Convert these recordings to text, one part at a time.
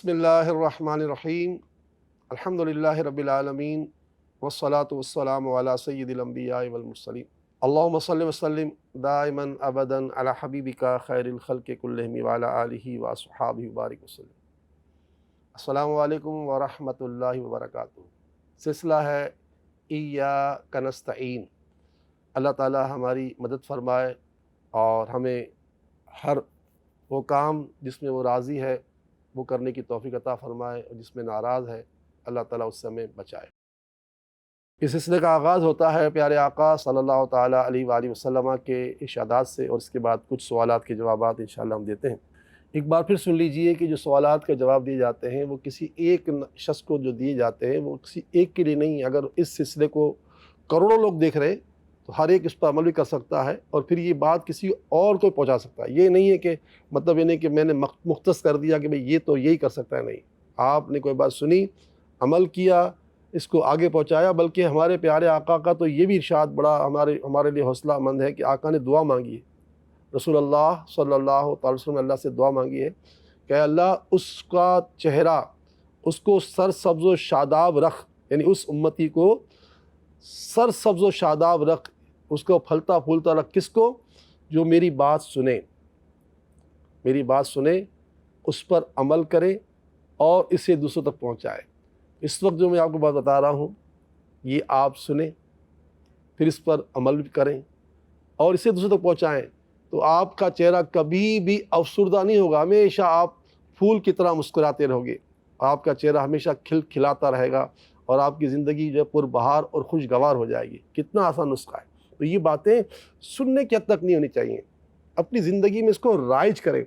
بسم اللہ الرحمن الرحیم الحمدللہ رب العالمین والصلاة والسلام علی سید الانبیاء والمرسلین اللہم صلی وسلم دائما ابدا علی حبیبک خیر الخلق کلہم وعلی آلہ واصحابہ وبارک وسلم۔ السلام علیکم ورحمۃ اللہ وبرکاتہ۔ سلسلہ ہے ایاک نستعین۔ اللہ تعالی ہماری مدد فرمائے اور ہمیں ہر وہ کام جس میں وہ راضی ہے وہ کرنے کی توفیق عطا فرمائے، اور جس میں ناراض ہے اللہ تعالیٰ اس سے ہمیں بچائے۔ اس سلسلے کا آغاز ہوتا ہے پیارے آقا صلی اللہ تعالیٰ علیہ وآلہ وسلم کے ارشادات سے، اور اس کے بعد کچھ سوالات کے جوابات انشاءاللہ ہم دیتے ہیں۔ ایک بار پھر سن لیجئے کہ جو سوالات کے جواب دیے جاتے ہیں وہ کسی ایک شخص کو جو دیے جاتے ہیں وہ کسی ایک کے لیے نہیں۔ اگر اس سلسلے کو کروڑوں لوگ دیکھ رہے ہیں تو ہر ایک اس پر عمل بھی کر سکتا ہے، اور پھر یہ بات کسی اور کو پہنچا سکتا ہے۔ یہ نہیں ہے کہ مطلب یہ نہیں کہ میں نے مختص کر دیا کہ بھئی یہ تو یہی کر سکتا ہے، نہیں۔ آپ نے کوئی بات سنی، عمل کیا، اس کو آگے پہنچایا، بلکہ ہمارے پیارے آقا کا تو یہ بھی ارشاد بڑا ہمارے لیے حوصلہ مند ہے کہ آقا نے دعا مانگی ہے، رسول اللہ صلی اللہ تعالی وسلم نے اللہ سے دعا مانگی ہے کہ اللہ اس کا چہرہ، اس کو سرسبز و شاداب رکھ، یعنی اس امتی کو سرسبز و شاداب رکھ، اس کو پھلتا پھولتا رکھ۔ کس کو؟ جو میری بات سنے، میری بات سنے، اس پر عمل کرے اور اسے دوسروں تک پہنچائے۔ اس وقت جو میں آپ کو بات بتا رہا ہوں یہ آپ سنیں، پھر اس پر عمل بھی کریں اور اسے دوسروں تک پہنچائیں، تو آپ کا چہرہ کبھی بھی افسردہ نہیں ہوگا، ہمیشہ آپ پھول کی طرح مسکراتے رہو گے، آپ کا چہرہ ہمیشہ کھلاتا رہے گا، اور آپ کی زندگی جو ہے پربہار اور خوشگوار ہو جائے گی۔ کتنا آسان نسخہ ہے۔ تو یہ باتیں سننے کی حد تک نہیں ہونی چاہیے، اپنی زندگی میں اس کو رائج کریں۔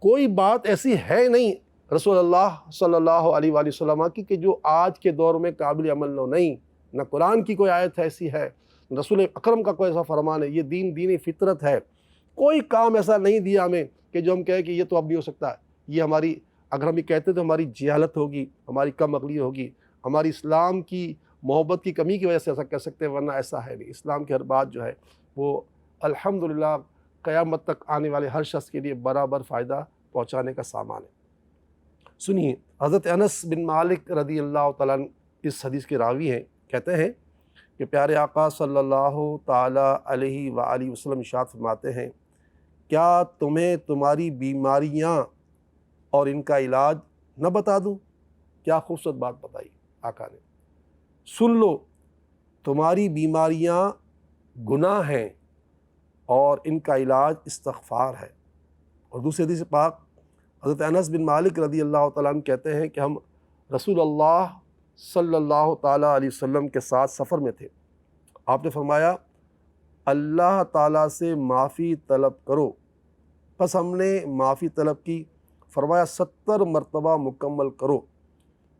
کوئی بات ایسی ہے نہیں رسول اللہ صلی اللہ علیہ وآلہ وسلم کی کہ جو آج کے دور میں قابل عمل نہیں۔ نہ قرآن کی کوئی آیت ایسی ہے، رسول اکرم کا کوئی ایسا فرمان ہے۔ یہ دین فطرت ہے۔ کوئی کام ایسا نہیں دیا ہمیں کہ جو ہم کہیں کہ یہ تو اب نہیں ہو سکتا ہے۔ یہ ہماری، اگر ہم یہ کہتے تو ہماری جہالت ہوگی، ہماری کم عقلی ہوگی، ہماری اسلام کی محبت کی کمی کی وجہ سے ایسا کہہ سکتے ہیں، ورنہ ایسا ہے نہیں۔ اسلام کی ہر بات جو ہے وہ الحمدللہ قیامت تک آنے والے ہر شخص کے لیے برابر فائدہ پہنچانے کا سامان ہے۔ سنیے، حضرت انس بن مالک رضی اللہ تعالیٰ عنہ اس حدیث کے راوی ہیں، کہتے ہیں کہ پیارے آقا صلی اللہ تعالیٰ علیہ وآلہ وسلم ارشاد فرماتے ہیں، کیا تمہیں تمہاری بیماریاں اور ان کا علاج نہ بتا دوں؟ کیا خوبصورت بات بتائی آقا نے۔ سن لو، تمہاری بیماریاں گناہ ہیں اور ان کا علاج استغفار ہے۔ اور دوسری حدیث پاک حضرت انس بن مالک رضی اللہ تعالیٰ عنہ کہتے ہیں کہ ہم رسول اللہ صلی اللہ تعالیٰ علیہ وسلم کے ساتھ سفر میں تھے۔ آپ نے فرمایا اللہ تعالیٰ سے معافی طلب کرو۔ پس ہم نے معافی طلب کی، فرمایا 70 مرتبہ مکمل کرو۔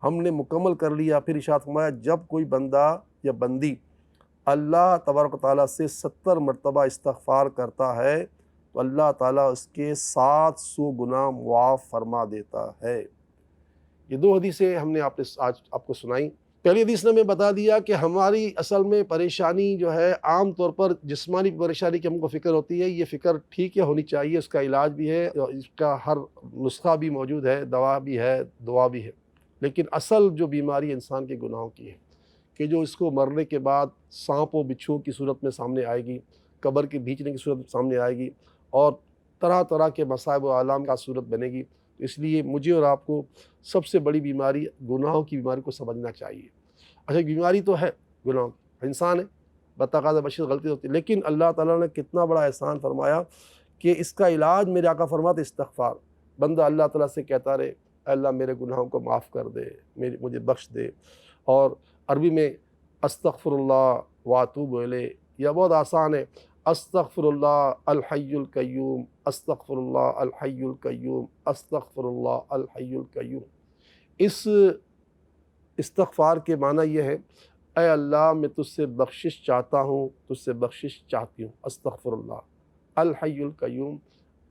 ہم نے مکمل کر لیا۔ پھر ارشاد فرمایا جب کوئی بندہ یا بندی اللہ تبارک و تعالیٰ سے 70 مرتبہ استغفار کرتا ہے تو اللہ تعالیٰ اس کے 700 گناہ معاف فرما دیتا ہے۔ یہ دو حدیثیں ہم نے آج آپ کو سنائی۔ پہلی حدیث نے ہمیں بتا دیا کہ ہماری اصل میں پریشانی جو ہے عام طور پر جسمانی پریشانی کی ہم کو فکر ہوتی ہے۔ یہ فکر ٹھیک ہے، ہونی چاہیے، اس کا علاج بھی ہے، اس کا ہر نسخہ بھی موجود ہے، دوا بھی ہے، دعا بھی ہے۔ لیکن اصل جو بیماری انسان کے گناہوں کی ہے کہ جو اس کو مرنے کے بعد سانپ و بچھو کی صورت میں سامنے آئے گی، قبر کے بھیچنے کی صورت میں سامنے آئے گی، اور طرح طرح کے مصائب و آلام کا صورت بنے گی۔ اس لیے مجھے اور آپ کو سب سے بڑی بیماری گناہوں کی بیماری کو سمجھنا چاہیے۔ اچھا، بیماری تو ہے، گناہ انسان ہے، بتقاضا بشر غلطی ہوتی ہے، لیکن اللہ تعالیٰ نے کتنا بڑا احسان فرمایا کہ اس کا علاج میرے آقا فرماتے استغفار۔ بندہ اللہ تعالیٰ سے کہتا رہے اے اللہ میرے گناہوں کو معاف کر دے، مجھے بخش دے۔ اور عربی میں استغفر اللہ واتوب الیہ، یہ بہت آسان ہے، استغفر اللہ الحی القیوم، استغفر اللہ الحی القیوم، استغفر اللہ الحی القیوم۔ اس استغفار کے معنی یہ ہے اے اللہ میں تجھ سے بخشش چاہتا ہوں، تجھ سے بخشش چاہتی ہوں۔ استغفر اللہ الحی القیوم،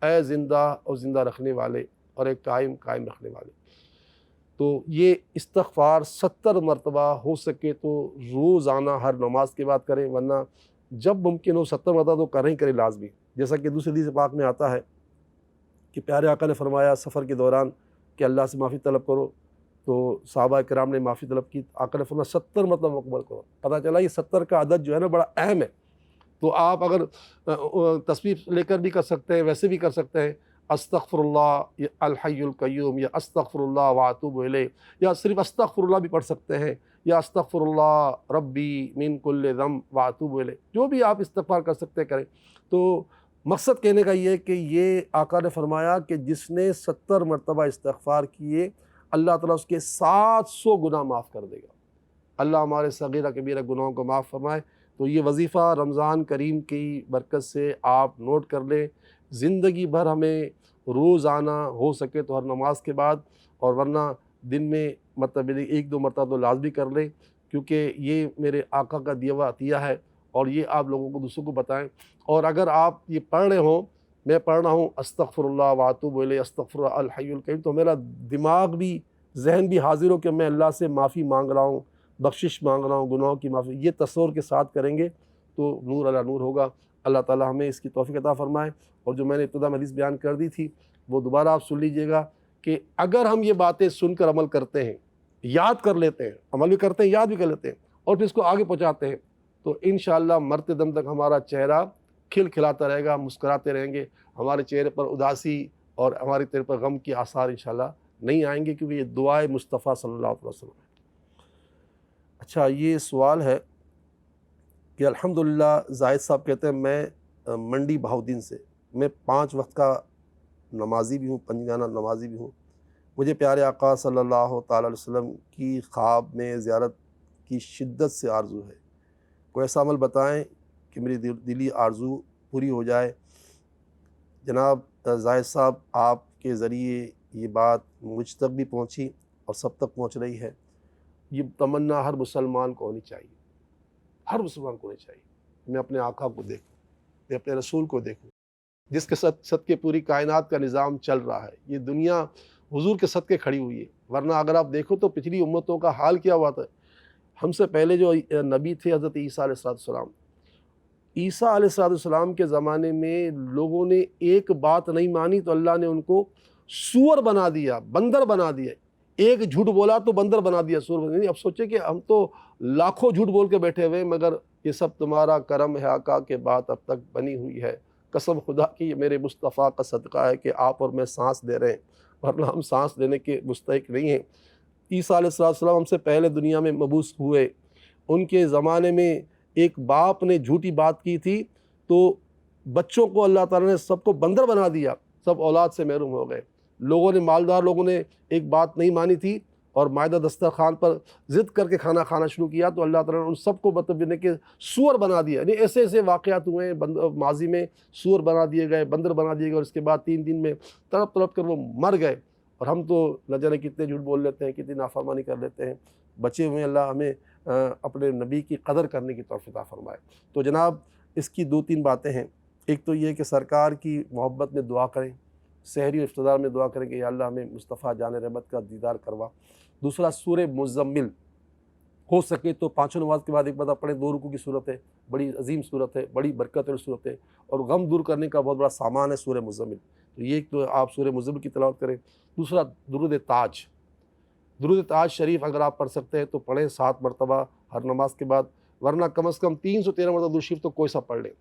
اے زندہ اور زندہ رکھنے والے اور ایک قائم رکھنے والے۔ تو یہ استغفار 70 مرتبہ ہو سکے تو روزانہ ہر نماز کے بعد کریں، ورنہ جب ممکن ہو 70 مرتبہ تو کریں لازمی۔ جیسا کہ دوسری حدیث پاک میں آتا ہے کہ پیارے آقا نے فرمایا سفر کے دوران کہ اللہ سے معافی طلب کرو، تو صحابہ کرام نے معافی طلب کی، آقا نے فرمایا 70 مرتبہ مقبول کرو۔ پتہ چلا یہ 70 کا عدد جو ہے نا بڑا اہم ہے۔ تو آپ اگر تصویر لے کر بھی کر سکتے ہیں، ویسے بھی کر سکتے ہیں، استغفر اللہ الحی القیوم، یا استغفر اللہ واتوب الیہ، یا صرف استغفر اللہ بھی پڑھ سکتے ہیں، یا استغفر اللہ ربی من کل ذنب واتوب الیہ، جو بھی آپ استغفار کر سکتے ہیں کریں۔ تو مقصد کہنے کا یہ ہے کہ یہ آقا نے فرمایا کہ جس نے 70 مرتبہ استغفار کیے، اللہ تعالیٰ اس کے 700 گناہ معاف کر دے گا۔ اللہ ہمارے صغیرہ کبیرہ گناہوں کو معاف فرمائے۔ تو یہ وظیفہ رمضان کریم کی برکت سے آپ نوٹ کر لیں، زندگی بھر ہمیں روزانہ ہو سکے تو ہر نماز کے بعد، اور ورنہ دن میں مطلب 1-2 مرتبہ تو لازمی کر لیں، کیونکہ یہ میرے آقا کا دیا ہوا عطیہ ہے، اور یہ آپ لوگوں کو دوسروں کو بتائیں۔ اور اگر آپ یہ پڑھ رہے ہوں، میں پڑھ رہا ہوں استغفر اللہ واتوب الیہ، استغفر اللہ الحی القیوم، تو میرا دماغ بھی، ذہن بھی حاضر ہو کہ میں اللہ سے معافی مانگ رہا ہوں، بخشش مانگ رہا ہوں، گناہوں کی معافی، یہ تصور کے ساتھ کریں گے تو نور علی نور ہوگا۔ اللہ تعالیٰ ہمیں اس کی توفیق عطا فرمائے۔ اور جو میں نے ابتدا میں حدیث بیان کر دی تھی وہ دوبارہ آپ سن لیجئے گا کہ اگر ہم یہ باتیں سن کر عمل کرتے ہیں، یاد کر لیتے ہیں، عمل بھی کرتے ہیں، یاد بھی کر لیتے ہیں، اور پھر اس کو آگے پہنچاتے ہیں، تو انشاءاللہ مرتے دم تک ہمارا چہرہ کھل کھلاتا رہے گا، مسکراتے رہیں گے، ہمارے چہرے پر اداسی اور ہمارے چہرے پر غم کی آثار انشاءاللہ نہیں آئیں گے، کیونکہ یہ دعائے مصطفیٰ صلی اللہ علیہ وسلم ہے۔ اچھا، یہ سوال ہے کہ الحمدللہ زاہد صاحب کہتے ہیں میں منڈی بہاؤدین سے، میں 5 وقت کا نمازی بھی ہوں، پنجگانہ نمازی بھی ہوں، مجھے پیارے آقا صلی اللہ تعالیٰ علیہ وسلم کی خواب میں زیارت کی شدت سے آرزو ہے، کوئی ایسا عمل بتائیں کہ میری دلی آرزو پوری ہو جائے۔ جناب زاہد صاحب، آپ کے ذریعے یہ بات مجھ تک بھی پہنچی اور سب تک پہنچ رہی ہے۔ یہ تمنا ہر مسلمان کو ہونی چاہیے، ہر مسلمان کو ہونی چاہیے، میں اپنے آقا کو دیکھوں، میں اپنے رسول کو دیکھوں، جس کے صدقے پوری کائنات کا نظام چل رہا ہے۔ یہ دنیا حضور کے صدقے کھڑی ہوئی ہے، ورنہ اگر آپ دیکھو تو پچھلی امتوں کا حال کیا ہوا تھا۔ ہم سے پہلے جو نبی تھے حضرت عیسیٰ علیہ السلام، عیسیٰ علیہ السلام کے زمانے میں لوگوں نے ایک بات نہیں مانی تو اللہ نے ان کو سور بنا دیا، بندر بنا دیا۔ ایک جھوٹ بولا تو بندر بنا دیا، سور بنا دیا۔ اب سوچے کہ ہم تو لاکھوں جھوٹ بول کے بیٹھے ہوئے، مگر یہ سب تمہارا کرم ہے آقا کے بات اب تک بنی ہوئی ہے۔ قسم خدا کی یہ میرے مصطفیٰ کا صدقہ ہے کہ آپ اور میں سانس دے رہے ہیں، ورنہ ہم سانس لینے کے مستحق نہیں ہیں۔ عیسیٰ علیہ السلام ہم سے پہلے دنیا میں مبعوث ہوئے، ان کے زمانے میں ایک باپ نے جھوٹی بات کی تھی تو بچوں کو اللہ تعالیٰ نے سب کو بندر بنا دیا، سب اولاد سے محروم ہو گئے۔ لوگوں نے، مالدار لوگوں نے ایک بات نہیں مانی تھی اور معدہ دسترخوان پر ضد کر کے کھانا کھانا شروع کیا تو اللہ تعالیٰ نے ان سب کو مطلب کہ سور بنا دیا۔ یعنی ایسے ایسے واقعات ہوئے ہیں ماضی میں، سور بنا دیے گئے، بندر بنا دیے گئے، اور اس کے بعد 3 دن میں تڑپ تڑپ کر وہ مر گئے۔ اور ہم تو نہ جانے کتنے جھوٹ بول لیتے ہیں، کتنی نافرمانی کر لیتے ہیں، بچے ہوئے۔ اللہ ہمیں اپنے نبی کی قدر کرنے کی توفیق عطا فرمائے۔ تو جناب اس کی 2-3 باتیں ہیں۔ ایک تو یہ کہ سرکار کی محبت میں دعا کریں، سحری اور افطار میں دعا کریں کہ یا اللہ ہمیں مصطفیٰ جان رحمت کا دیدار کروا۔ دوسرا سورہ مزمل، ہو سکے تو 5 نماز کے بعد ایک بار پڑھیں، 2 رکوع کی صورت ہے، بڑی عظیم صورت ہے، بڑی برکت والی صورت ہے، اور غم دور کرنے کا بہت بڑا سامان ہے سورہ مزمل۔ تو یہ ایک تو آپ سورہ مزمل کی تلاوت کریں۔ دوسرا درود تاج، درود تاج شریف اگر آپ پڑھ سکتے ہیں تو پڑھیں 7 مرتبہ ہر نماز کے بعد، ورنہ کم از کم 313 مرتبہ درود شریف تو کوئی سا پڑھ لیں۔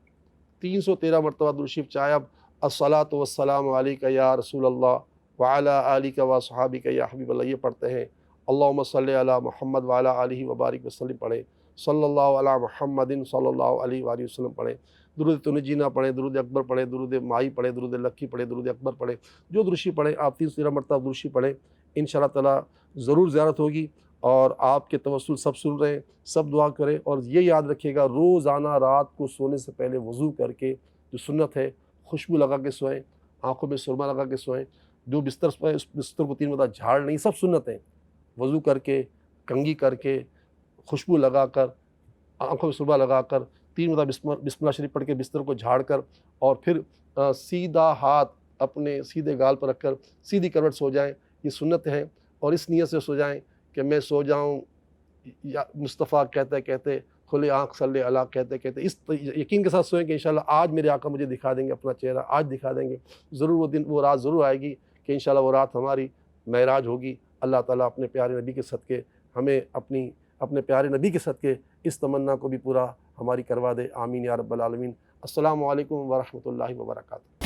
313 مرتبہ درود شریف، چاہے آپ الصلاۃ والسلام علیک یا رسول اللہ وعلی آلک وصحابک یا حبیب اللہ یہ پڑھتے ہیں۔ اللہم صلی علی محمد وعلی آلہ وبارک وسلم پڑھیں، صلی اللہ علی محمد صلی اللہ علیہ وآلہ وسلم پڑھیں۔ درود تنجینا پڑھیں، درود اکبر پڑھیں، درود مائی پڑھیں، درود لکی پڑھیں، درود اکبر پڑھیں، جو درود شریف پڑھیں آپ 313 مرتبہ درود شریف پڑھیں، انشاءاللہ تعالیٰ ضرور زیارت ہوگی۔ اور آپ کے توسل سب سن رہے ہیں، سب دعا کریں، اور یہ یاد رکھیے گا روزانہ رات کو سونے سے پہلے وضو کر کے، جو سنت ہے، خوشبو لگا کے سوئیں، آنکھوں میں سرما لگا کے سوئیں، جو بستر پر اس بستر کو 3 مرتبہ جھاڑ نہیں، سب سنت ہیں، وضو کر کے، کنگھی کر کے، خوشبو لگا کر، آنکھوں میں سرما لگا کر 3 مرتبہ بسم اللہ شریف پڑھ کے بستر کو جھاڑ کر، اور پھر سیدھا ہاتھ اپنے سیدھے گال پر رکھ کر سیدھی کروٹ سو جائیں۔ یہ سنت ہے، اور اس نیت سے سو جائیں کہ میں سو جاؤں یا مصطفیٰ کہتے کہتے، کھلے آنکھ صلی اللہ کہتے کہتے، اس یقین کے ساتھ سوئیں کہ انشاءاللہ آج میرے آقا مجھے دکھا دیں گے اپنا چہرہ، آج دکھا دیں گے۔ ضرور وہ دن، وہ رات ضرور آئے گی کہ انشاءاللہ وہ رات ہماری معراج ہوگی۔ اللہ تعالیٰ اپنے پیارے نبی کے صدقے ہمیں اپنے پیارے نبی کے صدقے اس تمنا کو بھی پورا ہماری کروا دے، آمین یا رب العالمین۔ السلام علیکم ورحمۃ اللہ وبرکاتہ۔